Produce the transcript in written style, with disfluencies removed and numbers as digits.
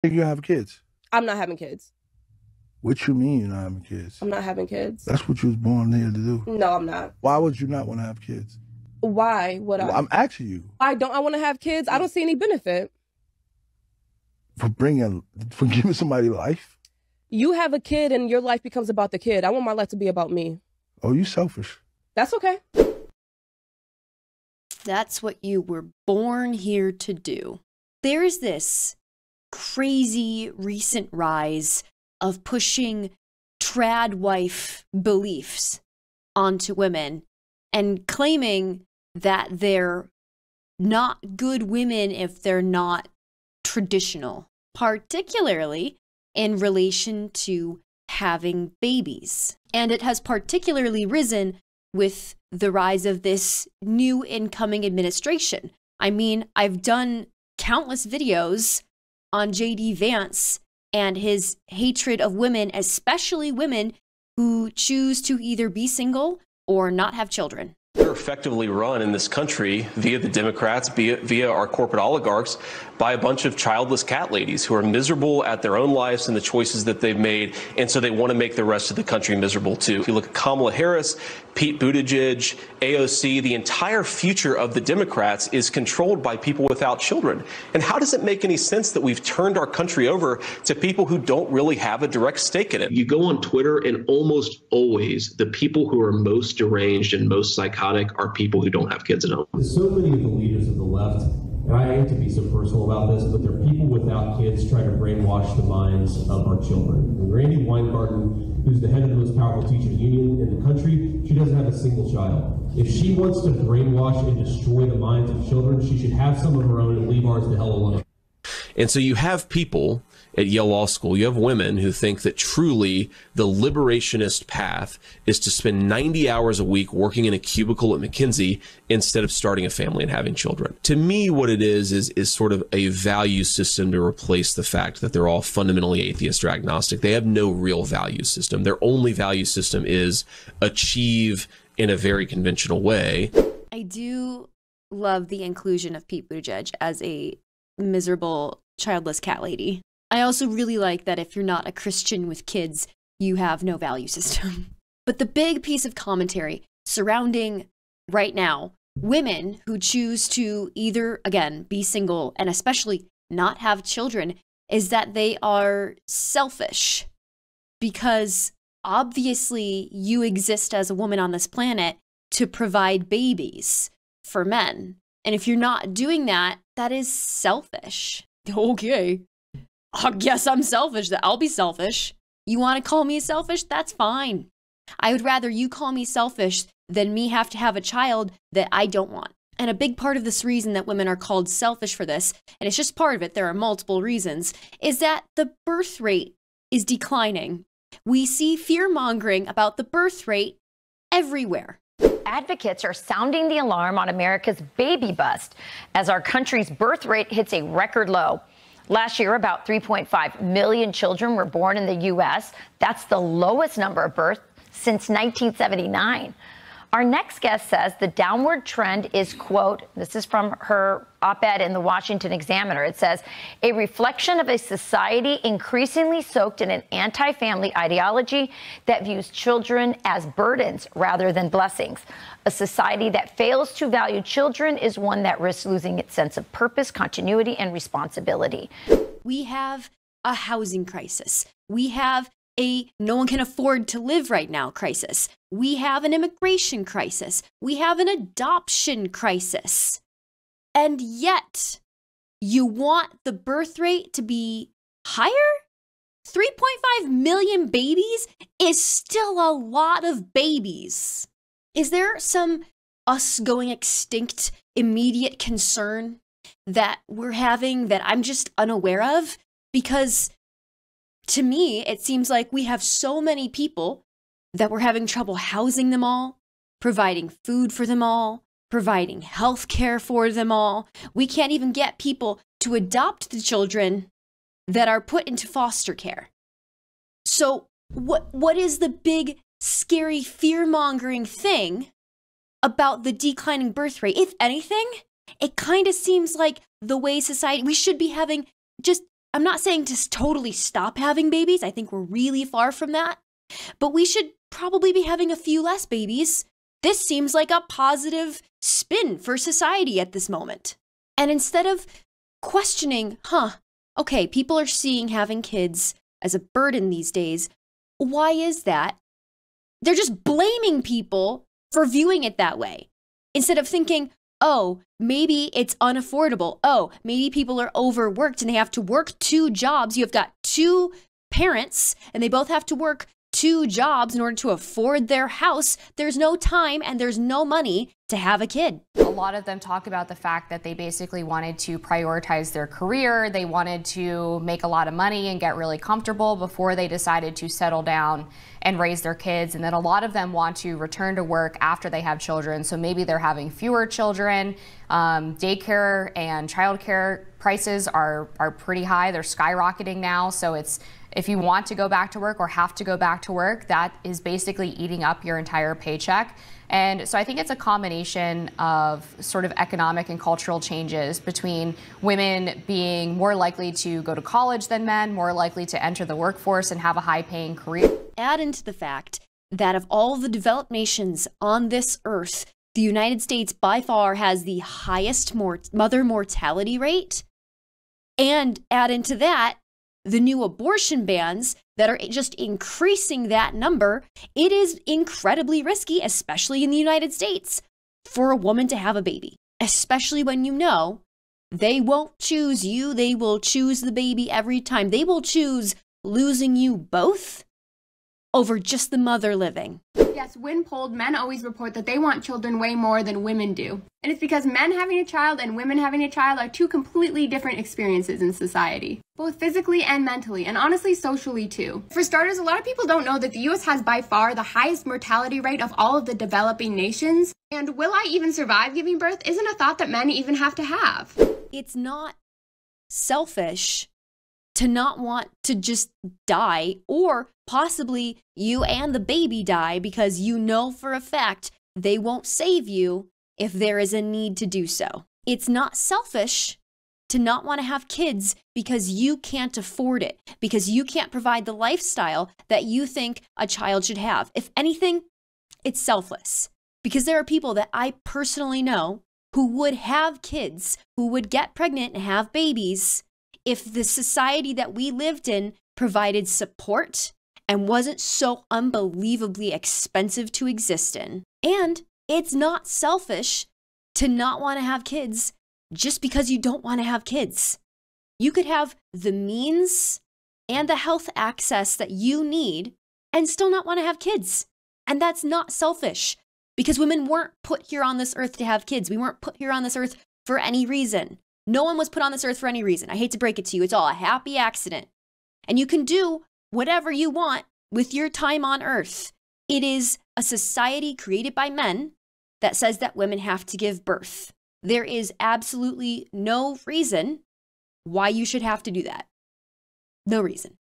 think you have kids? I'm not having kids. What you mean you're not having kids? I'm not having kids. That's what you was born here to do. No, I'm not. Why would you not want to have kids? Why would I? I'm asking you. Why don't I want to have kids? I don't see any benefit. For giving somebody life? You have a kid and your life becomes about the kid. I want my life to be about me. Oh, you selfish. That's okay. That's what you were born here to do. There's this crazy recent rise of pushing trad wife beliefs onto women and claiming that they're not good women if they're not traditional, particularly in relation to having babies. And it has particularly risen with the rise of this new incoming administration. I mean, I've done countless videos on JD Vance and his hatred of women, especially women who choose to either be single or not have children. We're effectively run in this country via the Democrats, via our corporate oligarchs, by a bunch of childless cat ladies who are miserable at their own lives and the choices that they've made, and so they want to make the rest of the country miserable too. If you look at Kamala Harris, Pete Buttigieg, AOC, the entire future of the Democrats is controlled by people without children. And how does it make any sense that we've turned our country over to people who don't really have a direct stake in it? You go on Twitter and almost always the people who are most deranged and most psychotic are people who don't have kids at home. So many of the leaders of the left, and I hate to be so personal about this, but they're people without kids trying to brainwash the minds of our children. And Randy Weingarten, who's the head of the most powerful teachers union in the country, she doesn't have a single child. If she wants to brainwash and destroy the minds of children, she should have some of her own and leave ours the hell alone. And so you have people at Yale Law School, you have women who think that truly the liberationist path is to spend 90 hours a week working in a cubicle at McKinsey instead of starting a family and having children. To me, what it is sort of a value system to replace the fact that they're all fundamentally atheist or agnostic. They have no real value system. Their only value system is achieve in a very conventional way. I do love the inclusion of Pete Buttigieg as a miserable childless cat lady. I also really like that if you're not a Christian with kids, you have no value system. But the big piece of commentary surrounding right now women who choose to either, again, be single and especially not have children is that they are selfish because obviously you exist as a woman on this planet to provide babies for men. And if you're not doing that, that is selfish. Okay. I guess I'm selfish. I'll be selfish. You want to call me selfish? That's fine. I would rather you call me selfish than me have to have a child that I don't want. And a big part of this reason that women are called selfish for this, and it's just part of it, there are multiple reasons, is that the birth rate is declining. We see fear-mongering about the birth rate everywhere. Advocates are sounding the alarm on America's baby bust as our country's birth rate hits a record low. Last year, about 3.5 million children were born in the U.S. That's the lowest number of births since 1979. Our next guest says the downward trend is, quote, this is from her op-ed in the Washington Examiner. It says, a reflection of a society increasingly soaked in an anti-family ideology that views children as burdens rather than blessings. A society that fails to value children is one that risks losing its sense of purpose, continuity, and responsibility. We have a housing crisis. We have a no one can afford to live right now crisis. We have an immigration crisis. We have an adoption crisis. And yet, you want the birth rate to be higher? 3.5 million babies is still a lot of babies. Is there some us going extinct immediate concern that we're having that I'm just unaware of? Because to me, it seems like we have so many people that we're having trouble housing them all, providing food for them all, providing health care for them all. We can't even get people to adopt the children that are put into foster care. So what is the big, scary, fear-mongering thing about the declining birth rate? If anything, it kind of seems like the way society, we should be having just I'm not saying to totally stop having babies. I think we're really far from that. But we should probably be having a few less babies. This seems like a positive spin for society at this moment. And instead of questioning, okay, people are seeing having kids as a burden these days. Why is that? They're just blaming people for viewing it that way. Instead of thinking, oh, maybe it's unaffordable. Oh, maybe people are overworked and they have to work 2 jobs. You've got 2 parents and they both have to work 2 jobs in order to afford their house. There's no time and there's no money to have a kid. A lot of them talk about the fact that they basically wanted to prioritize their career. They wanted to make a lot of money and get really comfortable before they decided to settle down and raise their kids. And then a lot of them want to return to work after they have children. So maybe they're having fewer children. Daycare and childcare prices are pretty high. They're skyrocketing now. So if you want to go back to work or have to go back to work, that is basically eating up your entire paycheck. And so I think it's a combination of sort of economic and cultural changes between women being more likely to go to college than men, more likely to enter the workforce and have a high-paying career. Add into the fact that of all the developed nations on this earth, the United States by far has the highest mother mortality rate. And add into that the new abortion bans that are just increasing that number. It is incredibly risky, especially in the United States, for a woman to have a baby, especially when you know they won't choose you. They will choose the baby every time. They will choose losing you both over just the mother living. Yes, when polled, men always report that they want children way more than women do. And it's because men having a child and women having a child are 2 completely different experiences in society, both physically and mentally, and honestly socially too. For starters, a lot of people don't know that the US has by far the highest mortality rate of all of the developing nations. And will I even survive giving birth isn't a thought that men even have to have. It's not selfish to not want to just die, or possibly you and the baby die because you know for a fact they won't save you if there is a need to do so. It's not selfish to not want to have kids because you can't afford it, because you can't provide the lifestyle that you think a child should have. If anything, it's selfless, because there are people that I personally know who would have kids, who would get pregnant and have babies if the society that we lived in provided support and wasn't so unbelievably expensive to exist in. And it's not selfish to not want to have kids just because you don't want to have kids. You could have the means and the health access that you need and still not want to have kids. And that's not selfish, because women weren't put here on this earth to have kids. We weren't put here on this earth for any reason. No one was put on this earth for any reason. I hate to break it to you. It's all a happy accident. And you can do whatever you want with your time on earth. It is a society created by men that says that women have to give birth. There is absolutely no reason why you should have to do that. No reason.